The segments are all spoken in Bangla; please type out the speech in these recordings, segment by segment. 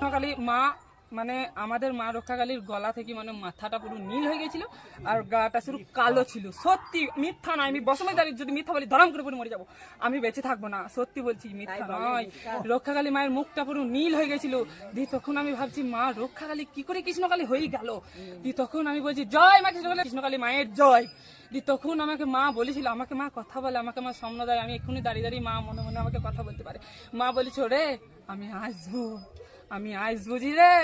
রক্ষাকালী মা মানে আমাদের মা রক্ষাকালীর গলা থেকে মানে মাথাটা পুরো নীল হয়ে গেছিল আর গাটা শুরু কালো ছিল। সত্যি, মিথ্যা নয়। আমি বসময় দাঁড়িয়ে যদি মিথ্যা বলি ধরাম করে পুরো মরে যাবো, আমি বেঁচে থাকবো না। সত্যি বলছি, মিথ্যা নয়। রক্ষাকালী মায়ের মুখটা পুরো নীল হয়ে গেছিল। দিয়ে তখন আমি ভাবছি মা রক্ষাকালী কি করে কৃষ্ণকালী হয়ে গেল। দিয়ে তখন আমি বলছি জয় মা কৃষ্ণকালী, কৃষ্ণকালী মায়ের জয়। দিয়ে তখন আমাকে মা বলেছিল, আমাকে মা কথা বলে, আমাকে মা সামনে দেয়। আমি এক্ষুনি দাঁড়িয়ে দাঁড়িয়ে মা মনে মনে আমাকে কথা বলতে পারে। মা বলেছ রে আমি আসবো, আমি আজ বুঝি রে।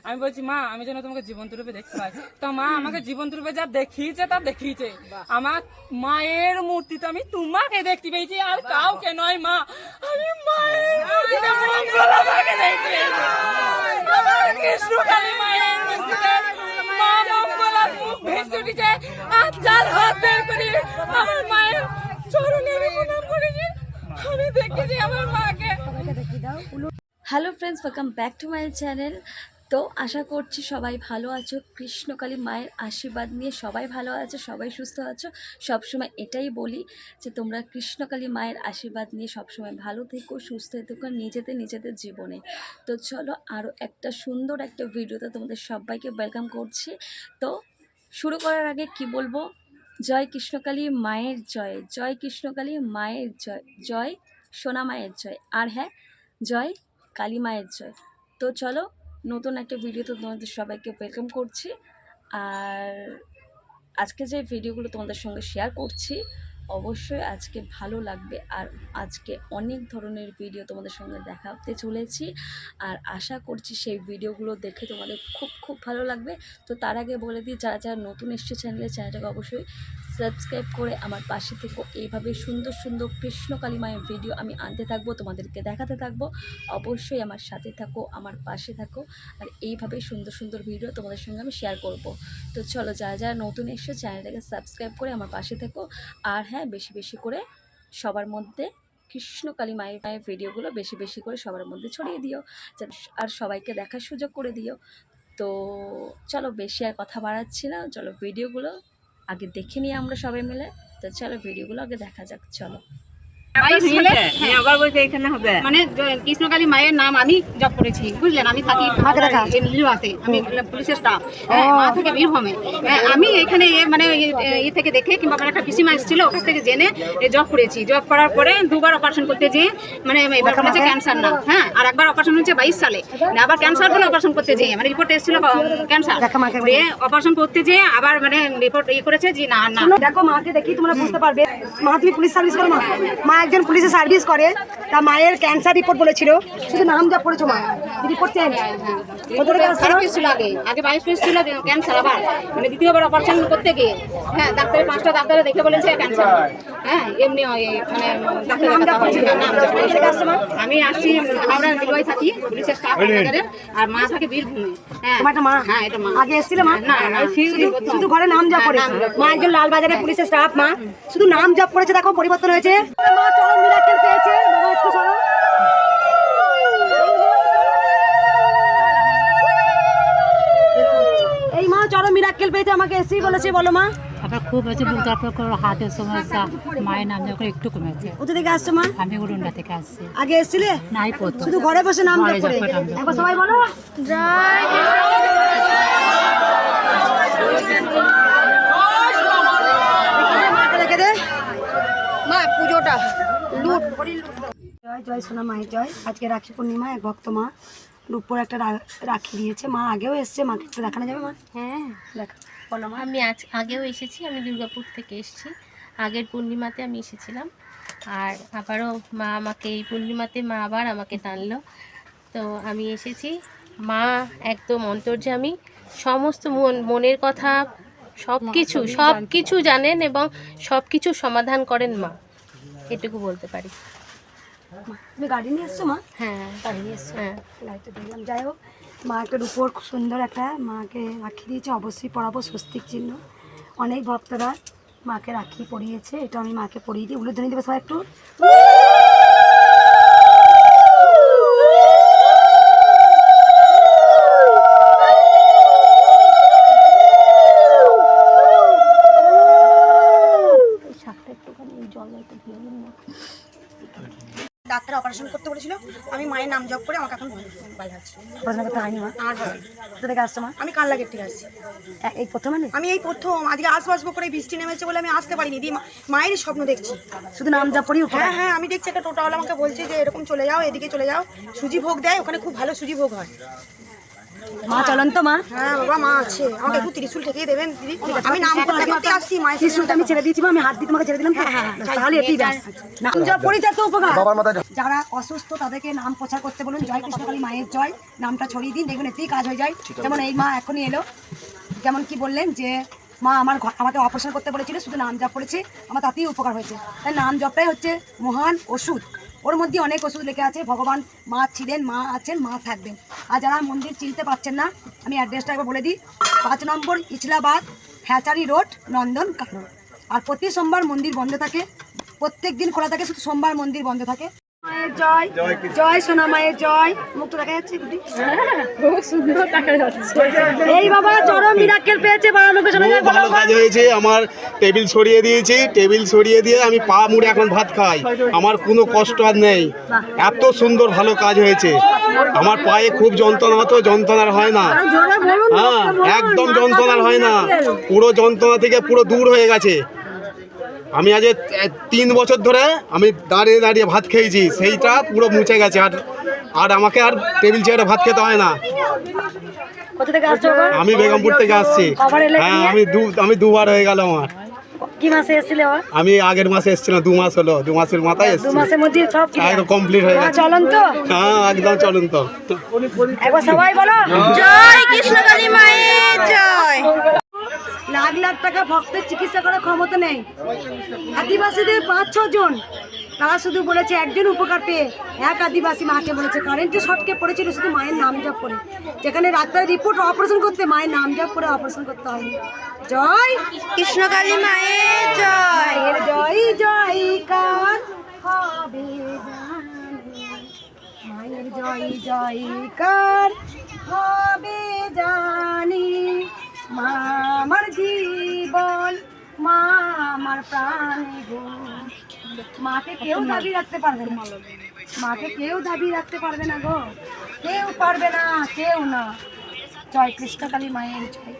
আমি বলছি মা আমি যেন তোমাকে জীবন্ত রূপে দেখতে পাই। তো মা আমাকে জীবন্ত রূপে যা দেখিয়েছে তা দেখিয়েছে। আমার মায়ের মূর্তিতে আমি তোমাকে দেখতে পেয়েছি আর কাউকে নয় মা। আমি মায়ের মূর্তিতে মঙ্গলামাকে দেখতে পেয়েছি। আমার কৃষ্ণকালী মায়ের মূর্তিতে মা মঙ্গলার মুখ ভেসে উঠেছে আর চার হাত বের করে আমার মায়ের চরণে আমি প্রণাম করেছি। আমি দেখেছি আমার মাকে। Hello friends, welcome back to my channel. তো আশা করছি সবাই ভালো আছো, কৃষ্ণকালী মায়ের আশীর্বাদ নিয়ে সবাই ভালো আছো, সবাই সুস্থ আছো। সবসময় এটাই বলি যে তোমরা কৃষ্ণকালী মায়ের আশীর্বাদ নিয়ে সবসময় ভালো থেকো, সুস্থ থেকো নিজেদের জীবনে। তো চলো আরও একটা সুন্দর একটা ভিডিওতে তোমাদের সবাইকে ওয়েলকাম করছি। তো শুরু করার আগে কি বলবো, জয় কৃষ্ণকালী মায়ের জয়, জয় কৃষ্ণকালী মায়ের জয়, জয় সোনা মায়ের জয়, আর হ্যাঁ জয় কালী মায়ের জয়। তো চলো নতুন একটা ভিডিওতে তোমাদের সবাইকে ওয়েলকাম করছি। আর আজকে যে ভিডিওগুলো তোমাদের সঙ্গে শেয়ার করছি অবশ্যই আজকে ভালো লাগবে। আর আজকে অনেক ধরনের ভিডিও তোমাদের সঙ্গে দেখাতে চলেছি আর আশা করছি সেই ভিডিওগুলো দেখে তোমাদের খুব ভালো লাগবে। তো তার আগে বলে দিই, যারা যারা নতুন এসছে চ্যানেলটাকে অবশ্যই সাবস্ক্রাইব করে আমার পাশে থেকো। এইভাবে সুন্দর সুন্দর কৃষ্ণকালী মায়ের ভিডিও আমি আনতে থাকবো, তোমাদেরকে দেখাতে থাকবো। অবশ্যই আমার সাথে থাকো, আমার পাশে থাকো, আর এইভাবে সুন্দর সুন্দর ভিডিও তোমাদের সঙ্গে আমি শেয়ার করব। তো চলো যারা যারা নতুন এসছো চ্যানেলটাকে সাবস্ক্রাইব করে আমার পাশে থেকো। আর হ্যাঁ বেশি করে সবার মধ্যে কৃষ্ণকালী মায়ের ভিডিওগুলো বেশি করে সবার মধ্যে ছড়িয়ে দিও আর সবাইকে দেখার সুযোগ করে দিও। তো চলো বেশি আর কথা বাড়াচ্ছি না, চলো ভিডিওগুলো আগে দেখে নিই আমরা সবাই মিলে। তো চলো ভিডিওগুলো আগে দেখা যাক, চলো। মানে কৃষ্ণকালী মায়ের নাম আমি জপ করেছি, বুঝলেন। আমি থাকি আমি পুলিশের স্টাফ, মা থেকে বীরভূমে। আমি এখানে মানে ই থেকে দেখে কিংবা একটা পিসিমা এসেছিল ওখান থেকে জেনে জব করেছি। জব করার পরে দুবার অপারেশন করতে যেয়ে মানে এবার হচ্ছে ক্যান্সার না, হ্যাঁ, আর একবার অপারেশন হচ্ছে 22 সালে, আবার ক্যান্সার বলে অপারেশন করতে যেয়ে মানে রিপোর্ট এসেছিল ক্যান্সার, দিয়ে অপারেশন করতে যেয়ে আবার মানে রিপোর্ট ই করেছে যে না না। দেখো মাকে দেখি তোমরা বুঝতে পারবে, মা তুমি পুলিশ সার্ভিস করো, মা একজন পুলিশে সার্ভিস করে। তা মায়ের ক্যান্সার রিপোর্ট বলেছিল, শুধু নাম যা পড়েছো মা, রিপোর্ট চেঞ্জ ছিল আগে 22 ছিল ক্যান্সার, আবার মানে দ্বিতীয়বার অপারেশন করতে গিয়ে হ্যাঁ ডাক্তারের 5টা ডাক্তারে দেখে বলেছে ক্যান্সার। হ্যাঁ এমনি মানে আমি আসছি হাওড়া নিলয় থাকি, পুলিশের স্টাফ আর মা থাকে বীরভূমে। হ্যাঁ মা, হ্যাঁ এটা মা। আগে এসেছিল মা? না শুধু ঘরে নাম যা পড়ে। মা একজন লালবাজারের পুলিশের স্টাফ, মা শুধু নাম জপ করেছে, দেখো পরিবর্তন হয়েছে। মা চরম মিরাকেল পেয়েছে, বাবা একটু সরো। এই মা চরম মিরাকেল পেয়েছে, আমাকে এসি বলেছে। বলো মা। আবার খুব হয়েছে, হার্টের সমস্যা, মায়ের নাম যখন একটু কমেছে। কোথা থেকে আসছো মা? আমি উড়ুন্ডা থেকে আসছি। আগে এসেছিলে? নাই প্রথম, শুধু ঘরে বসে নাম জপ করে। একবার সবাই বলো জয়। মা পুজোটা লুট। জয় জয় সোনা মায়ের জয়। আজকে রাখি পূর্ণিমা, এক ভক্ত মা উপর একটা রাখি দিয়েছে। মা আগেও এসছে, মাকে একটু দেখানো যাবে মা? হ্যাঁ দেখা বলো মা। আমি আগেও এসেছি, আমি দুর্গাপুর থেকে এসেছি। আগের পূর্ণিমাতে আমি এসেছিলাম, আর আবারও মা আমাকে এই পূর্ণিমাতে মা আবার আমাকে টানলো। তো আমি এসেছি। মা একদম অন্তর্যামী, সমস্ত মনের কথা সব কিছু জানেন এবং সব কিছু সমাধান করেন মা, এটুকু বলতে পারি। তুমি গাড়ি নিয়ে এসছো মা? হ্যাঁ গাড়ি নিয়ে এসছো, হ্যাঁ লাইটটা দেখলাম। যাই হোক, মা একটা উপর খুব সুন্দর একটা মাকে রাখি দিয়েছে, অবশ্যই পরাবো, স্বস্তিক চিহ্ন। অনেক ভক্তরা মাকে রাখি পরিয়েছে, এটা আমি মাকে পরিয়ে দিই। উলুধ্বনি দেবে সবাই একটু। ডাক্তার অপারেশন করতে বলেছে। করেছিল, আমি মায়ের নাম জপ করে আমাকে এখন ভালো আছে। পড়াশোনা করতে হয়নি মা? আর কোথা থেকে আসছো মা? আমি কাল্লা গেট থেকে আসছি। এই প্রথম আমি এই প্রথম আজকে আসবো করে বৃষ্টি নেমেছে বলে আমি আসতে পারিনি। দিয়ে মায়েরই স্বপ্ন দেখছি, শুধু নাম জপ করি। হ্যাঁ হ্যাঁ, আমি দেখছি একটা টোটোওয়ালা আমাকে বলছে যে এরকম চলে যাও, এদিকে চলে যাও, সুজি ভোগ দেয়, ওখানে খুব ভালো সুজি ভোগ হয়। মা চলেন তো মা? হ্যাঁ বাবা, মা আছে, আমাকে একটু ত্রিশূল ঠেকিয়ে দেবেন দিদি। আমি নাম করতে আসছি, মায়ের ত্রিশূলটা আমি ছেড়ে দিয়েছি, আমি হাত দিয়ে তোমাকে ছেড়ে দিলাম। তাহলে এটাই ব্যাস, নাম জপ করি তো উপকার। যারা অসুস্থ তাদেরকে নাম প্রচার করতে বলুন, জয় কৃষ্ণকালী মায়ের জয় নামটা ছড়িয়ে দিন, দেখবেন এতেই কাজ হয়ে যায়। যেমন এই মা এখনই এলো, যেমন কি বললেন যে মা আমাকে অপারেশন করতে বলেছিল, শুধু নাম জপ করেছি, আমার তাতেই উপকার হয়েছে। তাই নাম জপটাই হচ্ছে মহান ওষুধ। ওর মধ্যে অনেক ওষুধ লেখা আছে, ভগবান মা ছিলেন, মা আছেন, মা থাকবেন। আর যারা মন্দির চিনতে পারছেন না, আমি অ্যাড্রেসটা একবার বলে দিই। 5 নম্বর ইছলাবাদ, হ্যাচারি রোড, নন্দন কানন। আর প্রতি সোমবার মন্দির বন্ধ থাকে, প্রত্যেক দিন খোলা থাকে, শুধু সোমবার মন্দির বন্ধ থাকে। মায়ের জয়, জয় সোনা মায়ের জয়। মুখটা দেখা যাচ্ছে দিদি? খুব সুন্দর দেখা যাচ্ছে। এই বাবা চরম মিরাক্কেল পেয়েছে, ভালো কাজ হয়েছে। আমার টেবিল সরিয়ে দিয়েছি, টেবিল সরিয়ে দিয়ে আমি পা মুড়ে এখন ভাত খাই, আমার কোনো কষ্ট আর নেই। এত সুন্দর ভালো কাজ হয়েছে। আমার পায়ে খুব যন্ত্রণা হতো, যন্ত্রণার হয় না। হ্যাঁ, একদম যন্ত্রণার হয় না, পুরো যন্ত্রণা থেকে পুরো দূর হয়ে গেছে। আমি আজ 3 বছর ধরে আমি দাঁড়িয়ে দাঁড়িয়ে ভাত খেয়েছি, সেইটা পুরো মুছে গেছে। আর আমাকে আর টেবিল চেয়ারে ভাত খেতে হয় না। আমি বেগমপুর থেকে আসছি। হ্যাঁ, আমি 2 বার হয়ে গেল আমার। কি মাসে এসেছিলে? আমি আগের মাসে এসেছিলাম, 2 মাস হলো, 2 মাসের মাথায় এসেছি। 2 মাসের মধ্যে সব একদম কমপ্লিট হয়ে গেছে। চলন তো? হ্যাঁ, একদম চলুন তো। একবার সবাই বলো জয় কৃষ্ণকালী মায়ের জয়। লাখ লাখ টাকা ভক্তের চিকিৎসা করার ক্ষমতা নেই। আদিবাসীদের 5-6 জন, তারা শুধু বলেছে একজন উপকার পেয়ে। এক আদিবাসী মাকে বলেছে কারেন্টে শর্টকে পড়েছিল শুধু মায়ের নাম জপ করে, যেখানে ডাক্তার রিপোর্ট অপারেশন করতে মায়ের নাম জপ করে অপারেশন করতে হয়নি। জয় কৃষ্ণকালী মায়ের জয়, জয় জয় কার হবে জানি, মায়ের জয় জয় কার হবে জানি। মা আমার জীবন, মা আমার প্রাণ গো। মাকে কেউ দাবি রাখতে পারবে না, মাকে কেউ দাবি রাখতে পারবে না গো, কেউ পারবে না, কেউ না। জয় কৃষ্ণকালী মায়ের জয়।